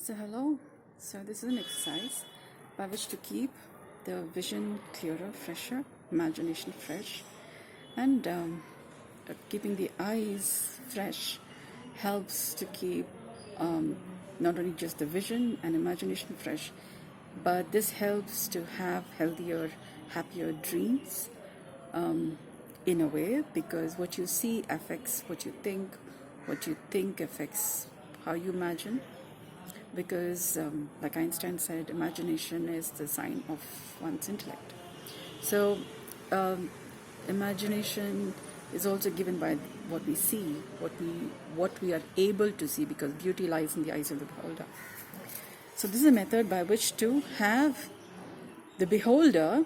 So hello, so this is an exercise by which to keep the vision clearer, fresher, imagination fresh, and keeping the eyes fresh helps to keep not only just the vision and imagination fresh, but this helps to have healthier, happier dreams in a way, because what you see affects what you think affects how you imagine, because like Einstein said, imagination is the sign of one's intellect. So imagination is also given by what we see, what we are able to see, because beauty lies in the eyes of the beholder. So this is a method by which to have the beholder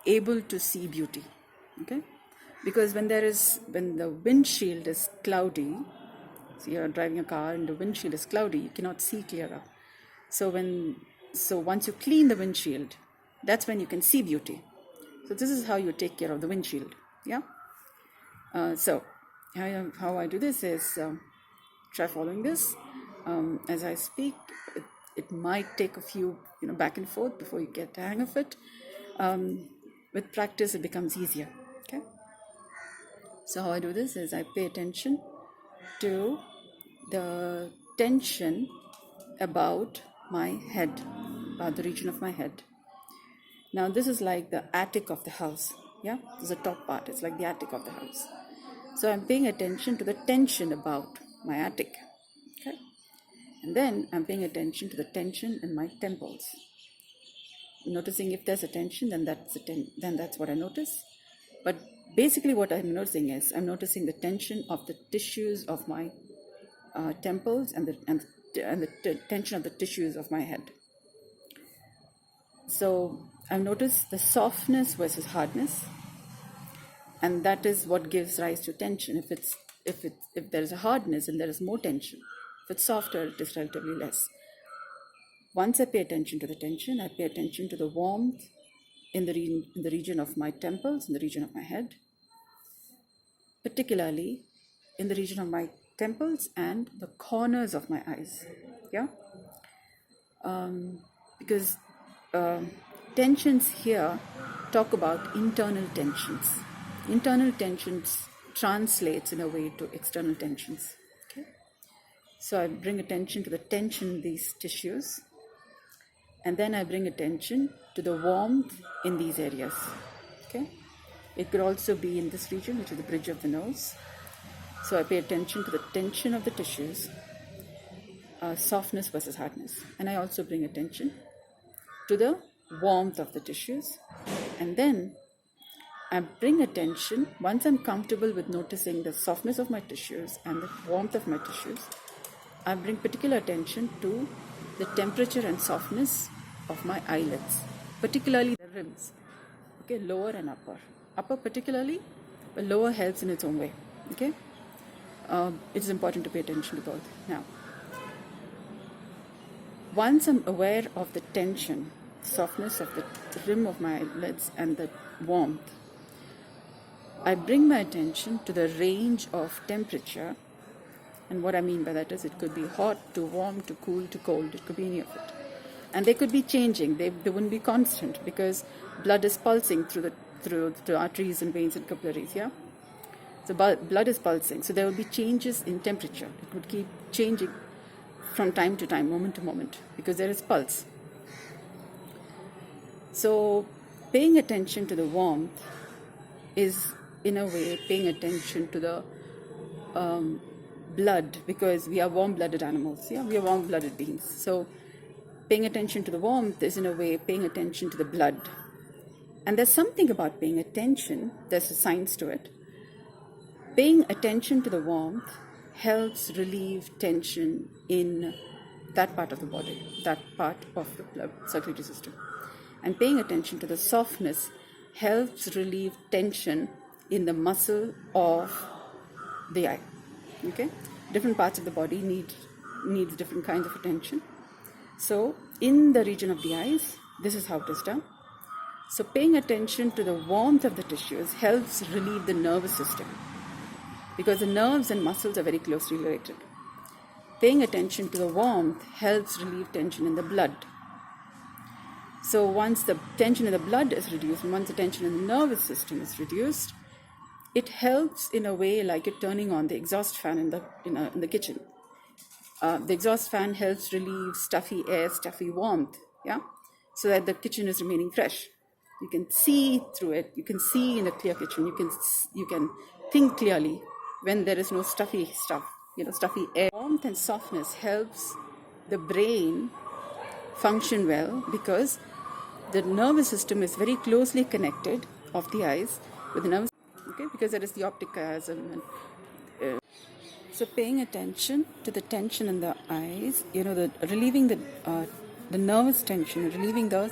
able to see beauty. Okay, because when the windshield is cloudy, so you're driving a car and the windshield is cloudy, you cannot see clearer. So once you clean the windshield, that's when you can see beauty. So this is how you take care of the windshield. Yeah. So how I do this is try following this as I speak. It might take a few back and forth before you get the hang of it. With practice, it becomes easier. Okay. So how I do this is I pay attention to the tension about my head, about the region of my head. Now this is like the attic of the house. Yeah, this is the top part. It's like the attic of the house. So I'm paying attention to the tension about my attic. Okay, and then I'm paying attention to the tension in my temples. Noticing if there's a tension, then that's what I notice. But basically, what I'm noticing is I'm noticing the tension of the tissues of my temples and the tension of the tissues of my head. So I've noticed the softness versus hardness, and that is what gives rise to tension. If there is a hardness, and there is more tension. If it's softer, it is relatively less. Once I pay attention to the tension, I pay attention to the warmth in the region of my temples, in the region of my head, particularly in the region of my temples and the corners of my eyes. Yeah, because tensions here talk about internal tensions. Internal tensions translates in a way to external tensions. Okay, so I bring attention to the tension in these tissues, and then I bring attention to the warmth in these areas. Okay, it could also be in this region, which is the bridge of the nose. So I pay attention to the tension of the tissues, softness versus hardness. And I also bring attention to the warmth of the tissues. And then I bring attention, once I'm comfortable with noticing the softness of my tissues and the warmth of my tissues, I bring particular attention to the temperature and softness of my eyelids, particularly the rims. Okay, lower and upper. Upper particularly, but lower helps in its own way. Okay. It's important to pay attention to both. Now, once I'm aware of the tension, softness of the rim of my eyelids and the warmth, I bring my attention to the range of temperature. And what I mean by that is it could be hot to warm to cool to cold. It could be any of it. And they could be changing. They wouldn't be constant, because blood is pulsing through the arteries and veins and capillaries. Yeah. So blood is pulsing, so there will be changes in temperature. It would keep changing from time to time, moment to moment, because there is pulse. So paying attention to the warmth is, in a way, paying attention to the blood, because we are warm-blooded animals. Yeah, we are warm-blooded beings. So paying attention to the warmth is, in a way, paying attention to the blood. And there's something about paying attention. There's a science to it. Paying attention to the warmth helps relieve tension in that part of the body, that part of the blood circulatory system. And paying attention to the softness helps relieve tension in the muscle of the eye. Okay? Different parts of the body needs different kinds of attention. So in the region of the eyes, this is how it is done. So paying attention to the warmth of the tissues helps relieve the nervous system, because the nerves and muscles are very closely related. paying attention to the warmth helps relieve tension in the blood. So once the tension in the blood is reduced, and once the tension in the nervous system is reduced, it helps in a way like you're turning on the exhaust fan in the kitchen. The exhaust fan helps relieve stuffy air, stuffy warmth, yeah, so that the kitchen is remaining fresh. You can see through it. You can see in a clear kitchen. You can think clearly when there is no stuffy stuff, stuffy air. Warmth and softness helps the brain function well because the nervous system is very closely connected of the eyes with the nervous, okay, because there is the optic chiasm. So paying attention to the tension in the eyes, relieving the nervous tension, relieving the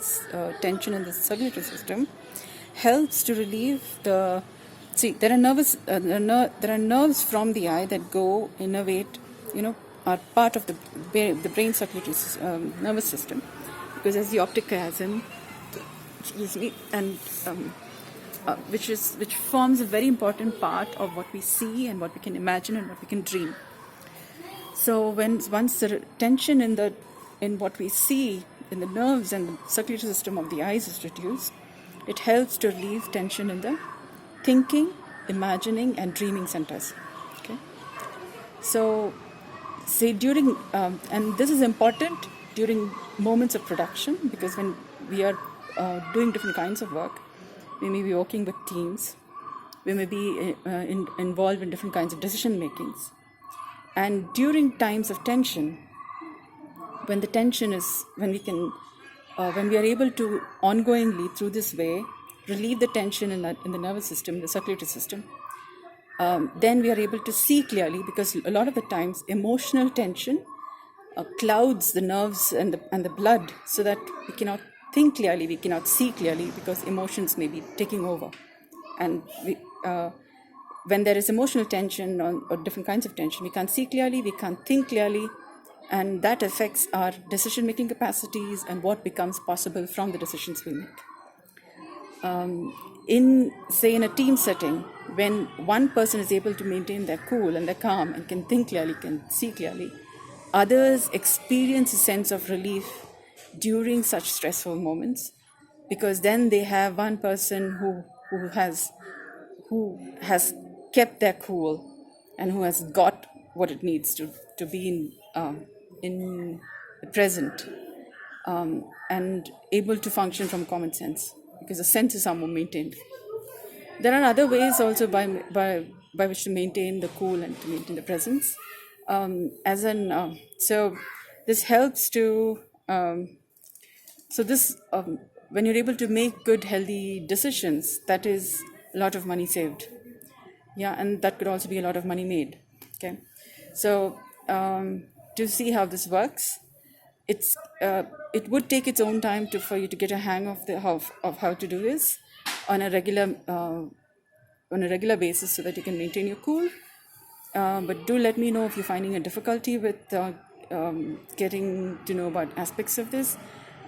tension in the circulatory system, helps to relieve the. See, there are nerves from the eye that go innervate, are part of the brain circulatory nervous system, because there's the optic chiasm, and which forms a very important part of what we see and what we can imagine and what we can dream. So once the tension in what we see in the nerves and the circulatory system of the eyes is reduced, it helps to relieve tension in the thinking, imagining, and dreaming centers. Okay. So say during and this is important during moments of production, because when we are doing different kinds of work, we may be working with teams, we may be involved in different kinds of decision makings, and during times of tension, when we are able to ongoingly through this way relieve the tension in the nervous system, the circulatory system, then we are able to see clearly, because a lot of the times emotional tension clouds the nerves and the blood, so that we cannot think clearly, we cannot see clearly, because emotions may be taking over. And when there is emotional tension or different kinds of tension, we can't see clearly, we can't think clearly, and that affects our decision-making capacities and what becomes possible from the decisions we make. In a team setting, when one person is able to maintain their cool and their calm and can think clearly, can see clearly, others experience a sense of relief during such stressful moments, because then they have one person who has kept their cool and who has got what it needs to be in the present, and able to function from common sense, because the senses are more maintained. There are other ways also by which to maintain the cool and to maintain the presence. So this helps to. When you're able to make good, healthy decisions, that is a lot of money saved. Yeah, and that could also be a lot of money made. Okay, so to see how this works, it would take its own time for you to get a hang of how to do this on a regular basis, so that you can maintain your cool. But do let me know if you're finding a difficulty with getting to know about aspects of this,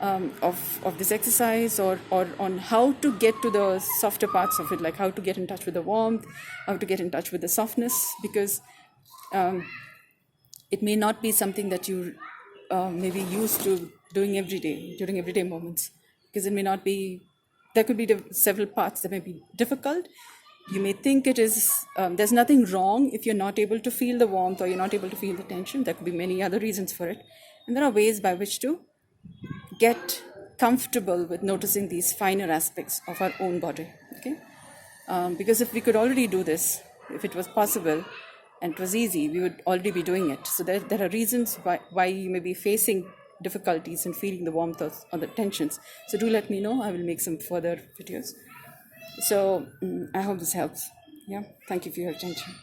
of this exercise, or on how to get to the softer parts of it, like how to get in touch with the warmth, how to get in touch with the softness, because it may not be something that you may be used to doing every day, during everyday moments, because it may not be, there could be several parts that may be difficult. You may think it is, there's nothing wrong if you're not able to feel the warmth or you're not able to feel the tension. There could be many other reasons for it. And there are ways by which to get comfortable with noticing these finer aspects of our own body. Okay? Because if we could already do this, if it was possible and it was easy, we would already be doing it. So there are reasons why you may be facing difficulties in feeling the warmth or the tensions. So do let me know. I will make some further videos. So I hope this helps. Yeah, thank you for your attention.